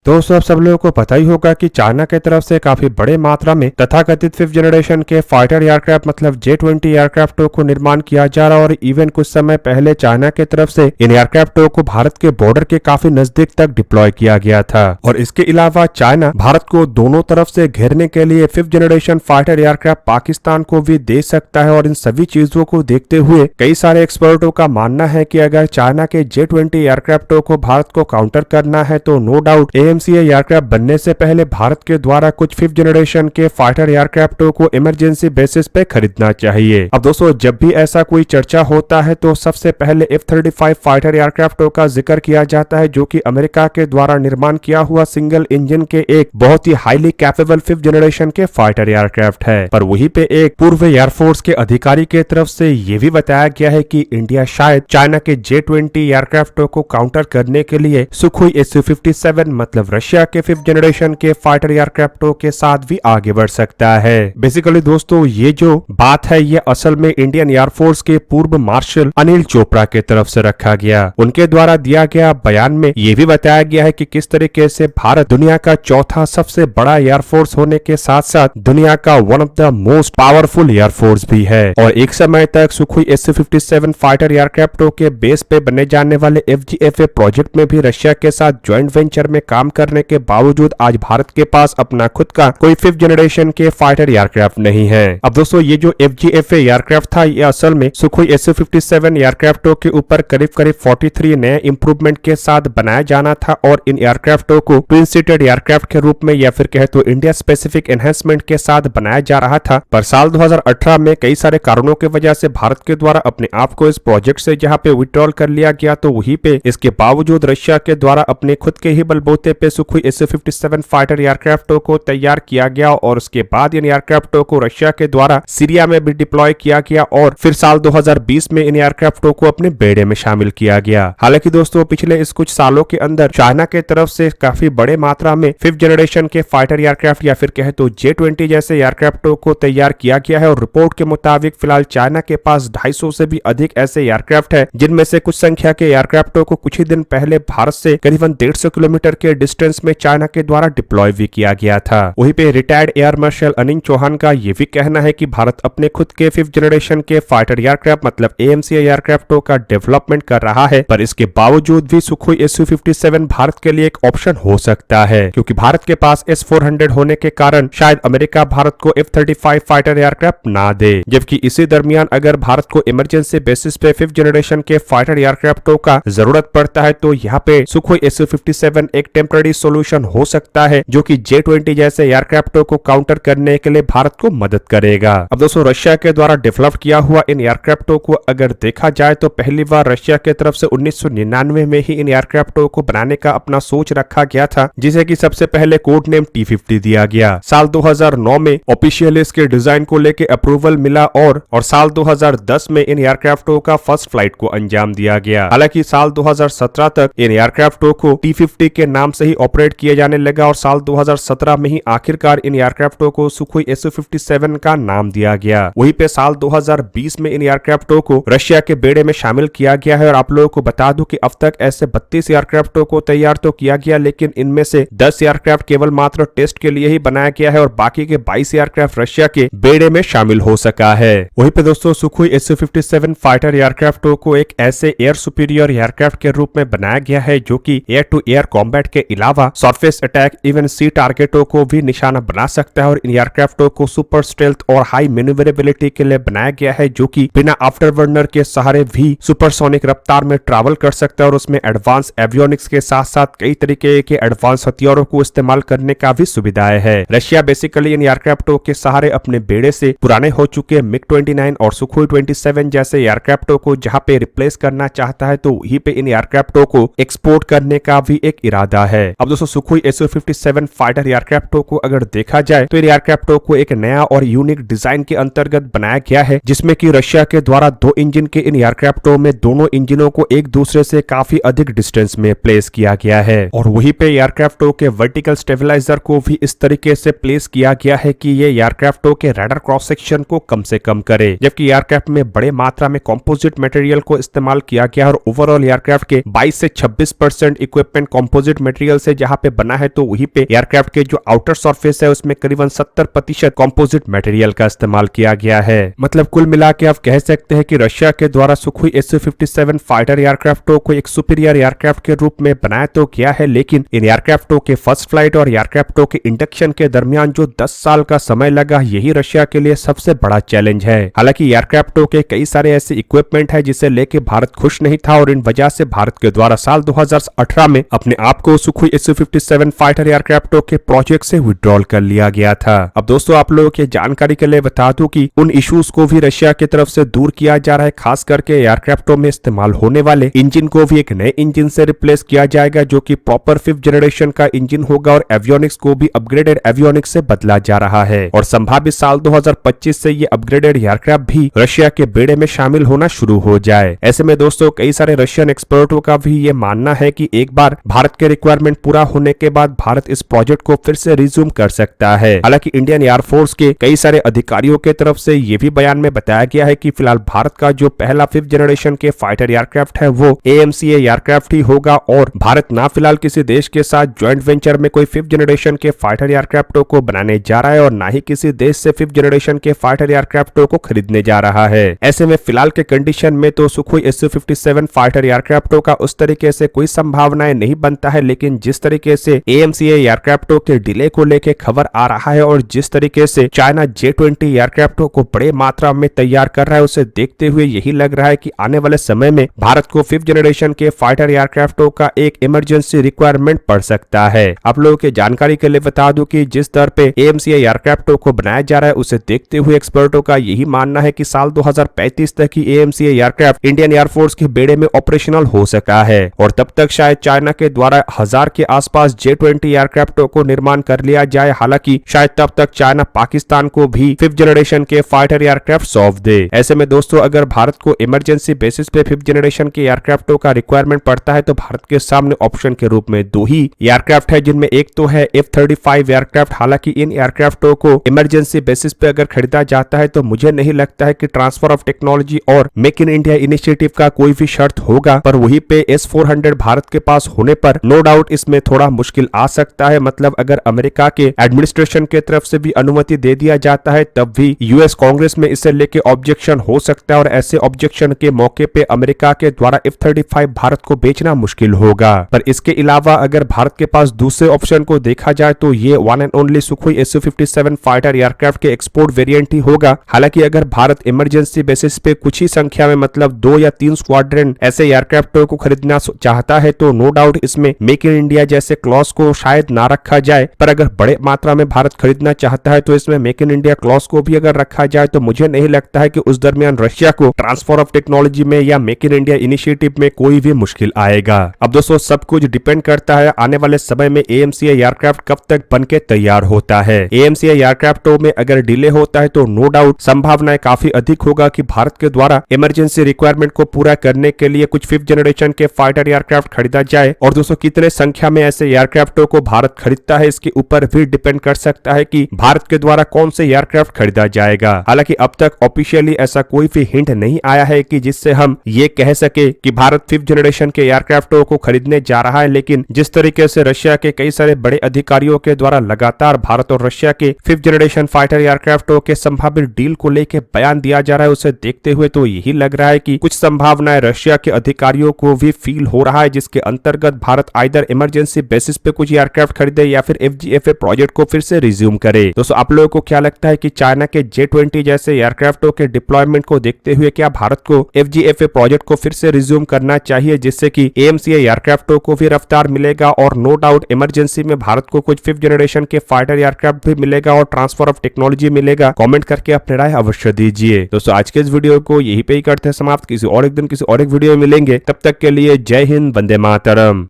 दोस्तों आप सब लोगों को पता ही होगा कि चाइना की तरफ से काफी बड़े मात्रा में तथाकथित 5th जनरेशन के फाइटर एयरक्राफ्ट मतलब J-20 एयरक्राफ्टों को निर्माण किया जा रहा है और इवन कुछ समय पहले चाइना की तरफ से इन एयरक्राफ्टों को भारत के बॉर्डर के काफी नजदीक तक डिप्लॉय किया गया था। और इसके अलावा चाइना भारत को दोनों तरफ से घेरने के लिए 5th generation fighter aircraft Pakistan को भी दे सकता है। और इन सभी चीजों को देखते हुए कई सारे एक्सपर्टों का मानना है कि अगर चाइना के J-20 एयरक्राफ्टों को भारत को काउंटर करना है तो नो डाउट AMCA एयरक्राफ्ट बनने से पहले भारत के द्वारा कुछ 5th जनरेशन के फाइटर एयरक्राफ्टों को इमरजेंसी बेसिस पे खरीदना चाहिए। अब दोस्तों जब भी ऐसा कोई चर्चा होता है तो सबसे पहले F-35 फाइटर एयरक्राफ्टों का जिक्र किया जाता है, जो कि अमेरिका के द्वारा निर्माण किया हुआ सिंगल इंजन के एक बहुत ही हाईली कैपेबल 5th जनरेशन के फाइटर एयरक्राफ्ट है। पर वहीं पे एक पूर्व एयरफोर्स के अधिकारी के तरफ से ये भी बताया गया है कि इंडिया शायद चाइना के J-20 एयरक्राफ्टों को काउंटर करने के लिए सुखोई Su-57 मतलब रशिया के 5th जनरेशन के फाइटर एयरक्राफ्टों के साथ भी आगे बढ़ सकता है। बेसिकली दोस्तों ये जो बात है ये असल में इंडियन एयरफोर्स के पूर्व मार्शल अनिल चोपड़ा के तरफ से रखा गया। उनके द्वारा दिया गया बयान में ये भी बताया गया है कि किस तरीके से भारत दुनिया का चौथा सबसे बड़ा एयरफोर्स होने के साथ साथ दुनिया का one of the most powerful air force भी है। और एक समय तक सुखोई Su-57 फाइटर एयरक्राफ्टों के बेस पे बनने जाने वाले FGFA प्रोजेक्ट में भी रशिया के साथ ज्वाइंट वेंचर में काम करने के बावजूद आज भारत के पास अपना खुद का कोई 5th जनरेशन के फाइटर एयरक्राफ्ट नहीं है। अब दोस्तों ये जो FGFA एयरक्राफ्ट था ये असल में सुखोई Su-57 एयरक्राफ्टों के ऊपर करीब 43 नए इंप्रूवमेंट के साथ बनाया जाना था और इन एयरक्राफ्टों को ट्विन सीटेड एयरक्राफ्ट के रूप में या फिर कहे तो इंडिया स्पेसिफिक एनहेंसमेंट के साथ बनाया जा रहा था। पर साल 2018 में कई सारे कारणों की वजह से भारत के द्वारा अपने आप को इस प्रोजेक्ट से जहां पे विड्रॉल कर लिया गया तो वहीं पे इसके बावजूद रशिया के द्वारा अपने खुद के ही बलबूते पे सुखोई Su-57 फाइटर एयरक्राफ्टों को तैयार किया गया और उसके बाद इन एयरक्राफ्टों को रशिया के द्वारा सीरिया में भी डिप्लॉय किया गया और फिर साल 2020 में इन एयरक्राफ्टों को अपने बेड़े में शामिल किया गया। हालांकि दोस्तों पिछले इस कुछ सालों के अंदर चाइना के तरफ से काफी बड़े मात्रा में 5th जनरेशन के फाइटर एयरक्राफ्ट या फिर कहे तो J-20 जैसे एयरक्राफ्टों को तैयार किया गया है और रिपोर्ट के मुताबिक फिलहाल चाइना के पास 250 से भी अधिक ऐसे एयरक्राफ्ट है, जिनमें से कुछ संख्या के एयरक्राफ्टों को कुछ ही दिन पहले भारत से करीबन 150 किलोमीटर के डिस्टेंस में चाइना के द्वारा डिप्लॉय भी किया गया था। वहीं पे retired air marshal Anil Chauhan का ये भी कहना है कि भारत अपने खुद के 5th जनरेशन के फाइटर एयरक्राफ्ट मतलब AMCA एयरक्राफ्टों का डेवलपमेंट कर रहा है, पर इसके बावजूद भी सुखोई Su-57 भारत के लिए एक ऑप्शन हो सकता है, क्योंकि भारत के पास S-400 होने के कारण शायद अमेरिका भारत को F-35 फाइटर एयरक्राफ्ट ना दे। जबकि इसी दरमियान अगर भारत को इमरजेंसी बेसिस पे 5th जनरेशन के फाइटर एयरक्राफ्टों का जरूरत पड़ता है तो यहाँ पे सुखोई Su-57 एक टेम्पररी सोल्यूशन हो सकता है, जो कि J-20 जैसे एयरक्राफ्टों को काउंटर करने के लिए भारत को मदद करेगा। अब दोस्तों रशिया के द्वारा डेवलप किया हुआ इन एयरक्राफ्टों को अगर देखा जाए तो पहली बार रशिया के तरफ से 1999 में ही इन एयरक्राफ्टों को बनाने का अपना सोच रखा गया था, जिसे कि सबसे पहले कोड नेम T-50 दिया गया। साल 2009 में ऑफिशियली इसके डिजाइन को लेके अप्रूवल मिला और साल 2010 में इन एयरक्राफ्टों का फर्स्ट फ्लाइट को अंजाम दिया गया। हालांकि साल 2017 तक इन एयरक्राफ्टों को T-50 के नाम से ही ऑपरेट किया जाने लगा और साल 2017 में ही आखिरकार इन एयरक्राफ्टों को सुखोई Su-57 का नाम दिया गया। वहीं पे साल 2020 में इन एयरक्राफ्टों को रशिया के बेड़े में शामिल किया गया है और आप लोगों को बता दूं कि अब तक ऐसे 32 एयरक्राफ्टों को तैयार तो किया गया, लेकिन इनमें से 10 एयरक्राफ्ट केवल मात्र टेस्ट के लिए ही बनाया गया है और बाकी के 22 एयरक्राफ्ट रशिया के बेड़े में शामिल हो सका है। वहीं पे दोस्तों सुखोई Su-57 फाइटर एयरक्राफ्टों को एक ऐसे एयर सुपीरियर एयरक्राफ्ट के रूप में बनाया गया है जो कि एयर टू एयर कॉम्बैट के अलावा सरफेस अटैक इवन सी टारगेटों को भी निशाना बना सकता है और इन एयरक्राफ्टों को सुपर स्टेल्थ और हाई मैन्यूवरेबिलिटी के लिए बनाया गया है, जो कि बिना आफ्टर बर्नर के सहारे भी सुपरसोनिक रफ्तार में ट्रैवल कर सकता है और उसमें एडवांस एवियोनिक्स के साथ साथ कई तरीके के एडवांस हथियारों को इस्तेमाल करने का भी सुविधाएं है। रशिया बेसिकली इन एयरक्राफ्टों के सहारे अपने बेड़े से पुराने हो चुके MiG-29 और सुखोई 27 जैसे एयरक्राफ्टों को जहां पे रिप्लेस करना चाहता है तो वहीं पे इन एयरक्राफ्टों को एक्सपोर्ट करने का भी एक इरादा है। अब दोस्तों सुखोई Su-57 फाइटर एयरक्राफ्टों को अगर देखा जाए तो इन एयरक्राफ्टों को एक नया और यूनिक डिजाइन के अंतर्गत बनाया गया है, जिसमें कि रशिया के द्वारा 2 इंजन के इन एयरक्राफ्टों में दोनों इंजनों को एक दूसरे से काफी अधिक डिस्टेंस में प्लेस किया गया है और वहीं पे एयरक्राफ्टों के वर्टिकल स्टेबलाइजर को भी इस तरीके से प्लेस किया गया है कि ये एयरक्राफ्टों के रडार क्रॉस सेक्शन को कम से कम करे, जबकि एयरक्राफ्ट में बड़े मात्रा में कंपोजिट मटेरियल को इस्तेमाल किया गया और ओवरऑल एयरक्राफ्ट के 22 से 26% इक्विपमेंट कंपोजिट मटेरियल मटेरियल से जहाँ पे बना है तो वहीं पे एयरक्राफ्ट के जो आउटर सरफेस है उसमें करीबन 70% कंपोजिट मटेरियल का इस्तेमाल किया गया है। मतलब कुल मिला के आप कह सकते हैं कि रशिया के द्वारा सुखोई Su-57 फाइटर एयरक्राफ्टों को एक सुपीरियर एयरक्राफ्ट के रूप में बनाया तो गया है, लेकिन इन एयरक्राफ्टों के फर्स्ट फ्लाइट और एयरक्राफ्टों के इंडक्शन के दरमियान जो 10 साल का समय लगा, यही रशिया के लिए सबसे बड़ा चैलेंज है। हालांकि एयरक्राफ्टों के कई सारे ऐसे इक्विपमेंट है जिसे लेके भारत खुश नहीं था और इन वजह से भारत के द्वारा साल 2018 में अपने आप को सुखोई Su-57 फाइटर एयरक्राफ्टों के प्रोजेक्ट से विड्रॉल कर लिया गया था। अब दोस्तों आप लोगों की जानकारी के लिए बता दूं कि उन इश्यूज को भी रशिया की तरफ से दूर किया जा रहा है। खास करके एयरक्राफ्टों में इस्तेमाल होने वाले इंजन को भी एक नए इंजन से रिप्लेस किया जाएगा जो कि प्रॉपर 5th जनरेशन का इंजन होगा और एवियोनिक्स को भी अपग्रेडेड एवियोनिक्स से बदला जा रहा है और संभावित साल 2025 से ये अपग्रेडेड एयरक्राफ्ट भी रशिया के बेड़े में शामिल होना शुरू हो जाए। ऐसे में दोस्तों कई सारे रशियन एक्सपर्टों का भी ये मानना है कि एक बार भारत के रिक्वायरमेंट पूरा होने के बाद भारत इस प्रोजेक्ट को फिर से रिज्यूम कर सकता है। हालांकि इंडियन एयरफोर्स के कई सारे अधिकारियों के तरफ से ये भी बयान में बताया गया है कि फिलहाल भारत का जो पहला 5th जनरेशन के फाइटर एयरक्राफ्ट है वो AMCA एयरक्राफ्ट ही होगा और भारत ना फिलहाल किसी देश के साथ ज्वाइंट वेंचर में कोई 5th जनरेशन के फाइटर एयरक्राफ्टों को बनाने जा रहा है और ना ही किसी देश से 5th जनरेशन के फाइटर एयरक्राफ्टों को खरीदने जा रहा है। ऐसे में फिलहाल के कंडीशन में तो सुखोई Su-57 फाइटर एयरक्राफ्टों का उस तरीके से कोई संभावनाएं नहीं बनता है, लेकिन जिस तरीके से AMCA एयरक्राफ्टों के डिले को लेकर खबर आ रहा है और जिस तरीके से चाइना J-20 एयरक्राफ्टों को बड़े मात्रा में तैयार कर रहा है, उसे देखते हुए यही लग रहा है कि आने वाले समय में भारत को 5th जनरेशन के फाइटर एयरक्राफ्टों का एक इमरजेंसी रिक्वायरमेंट पड़ सकता है। आप लोगों के जानकारी के लिए बता दूं कि जिस दर पे AMCA एयरक्राफ्टों को बनाया जा रहा है उसे देखते हुए एक्सपर्टों का यही मानना है कि साल 2035 तक ही AMCA एयरक्राफ्ट इंडियन एयरफोर्स के बेड़े में ऑपरेशनल हो सका है और तब तक शायद चाइना के द्वारा 1000 के आसपास J-20 एयरक्राफ्टों को निर्माण कर लिया जाए। हालांकि शायद तब तक चाइना पाकिस्तान को भी 5th जनरेशन के फाइटर एयरक्राफ्ट सौंप दे। ऐसे में दोस्तों अगर भारत को इमरजेंसी बेसिस पे 5th जनरेशन के एयरक्राफ्टों का रिक्वायरमेंट पड़ता है तो भारत के सामने ऑप्शन के रूप में दो ही एयरक्राफ्ट है, जिनमें एक तो है F-35 एयरक्राफ्ट। हालांकि इन एयरक्राफ्टों को इमरजेंसी बेसिस पे अगर खरीदा जाता है तो मुझे नहीं लगता है कि ट्रांसफर ऑफ टेक्नोलॉजी और मेक इन इंडिया इनिशिएटिव का कोई भी शर्त होगा, पर वहीं पे S-400 भारत के पास होने पर नो डाउट इसमें थोड़ा मुश्किल आ सकता है। मतलब अगर अमेरिका के एडमिनिस्ट्रेशन के तरफ से भी अनुमति दे दिया जाता है तब भी यूएस कांग्रेस में इसे लेके ऑब्जेक्शन हो सकता है और ऐसे ऑब्जेक्शन के मौके पे अमेरिका के द्वारा F-35 भारत को बेचना मुश्किल होगा। पर इसके अलावा अगर भारत के पास दूसरे ऑप्शन को देखा जाए तो ये one and only Sukhoi Su-57 fighter aircraft के एक्सपोर्ट वेरिएंट ही होगा। हालांकि अगर भारत इमरजेंसी बेसिस पे कुछ ही संख्या में मतलब 2 या 3 स्क्वाड्रन ऐसे एयरक्राफ्टों को खरीदना चाहता है तो नो डाउट इसमें मेक इन इंडिया जैसे क्लॉज को शायद ना रखा जाए, पर अगर बड़े मात्रा में भारत खरीदना चाहता है तो इसमें मेक इन इंडिया क्लॉज को भी अगर रखा जाए तो मुझे नहीं लगता है कि उस दरमियान रशिया को ट्रांसफर ऑफ टेक्नोलॉजी में या मेक इन इंडिया इनिशिएटिव में कोई भी मुश्किल आएगा। अब दोस्तों सब कुछ डिपेंड करता है आने वाले समय में AMCA एयरक्राफ्ट कब तक बनके तैयार होता है। AMCA एयरक्राफ्टों में अगर डिले होता है तो नो डाउट संभावनाएं काफी अधिक होगा कि भारत के द्वारा इमरजेंसी रिक्वायरमेंट को पूरा करने के लिए कुछ 5th जनरेशन के फाइटर एयरक्राफ्ट खरीदा जाए। और दोस्तों कितने संख्या में ऐसे एयरक्राफ्टों को भारत खरीदता है इसके ऊपर भी डिपेंड कर सकता है कि भारत के द्वारा कौन से एयरक्राफ्ट खरीदा जाएगा। हालांकि अब तक ऑफिशियली ऐसा कोई भी हिंट नहीं आया है कि जिससे हम ये कह सके कि भारत 5th जनरेशन के एयरक्राफ्टों को खरीदने जा रहा है, लेकिन जिस तरीके से रशिया के कई सारे बड़े अधिकारियों के द्वारा लगातार भारत और रशिया के 5th जनरेशन फाइटर एयरक्राफ्टों के संभावित डील को लेकर बयान दिया जा रहा है, उसे देखते हुए तो यही लग रहा है कि कुछ संभावनाएं रशिया के अधिकारियों को भी फील हो रहा है, जिसके अंतर्गत भारत आइदर इमरजेंसी बेसिस पे कुछ एयरक्राफ्ट खरीदे या फिर FGFA प्रोजेक्ट को फिर से रिज्यूम करे। दोस्तों आप लोगों को क्या लगता है कि चाइना के J-20 जैसे एयरक्राफ्टों के डिप्लॉयमेंट को देखते हुए क्या भारत को FGFA प्रोजेक्ट को फिर से रिज्यूम करना चाहिए, जिससे कि AMCA एयरक्राफ्टों को भी रफ्तार मिलेगा और नो डाउट इमरजेंसी में भारत को कुछ 5th जनरेशन के फाइटर एयरक्राफ्ट भी मिलेगा और ट्रांसफर ऑफ टेक्नोलॉजी मिलेगा। कमेंट करके अपनी राय अवश्य दीजिए। दोस्तों आज के इस वीडियो को यहीं पे ही करते हैं समाप्त। किसी और एक दिन किसी और एक वीडियो में मिलेंगे, तब तक के लिए जय हिंद, वंदे मातरम।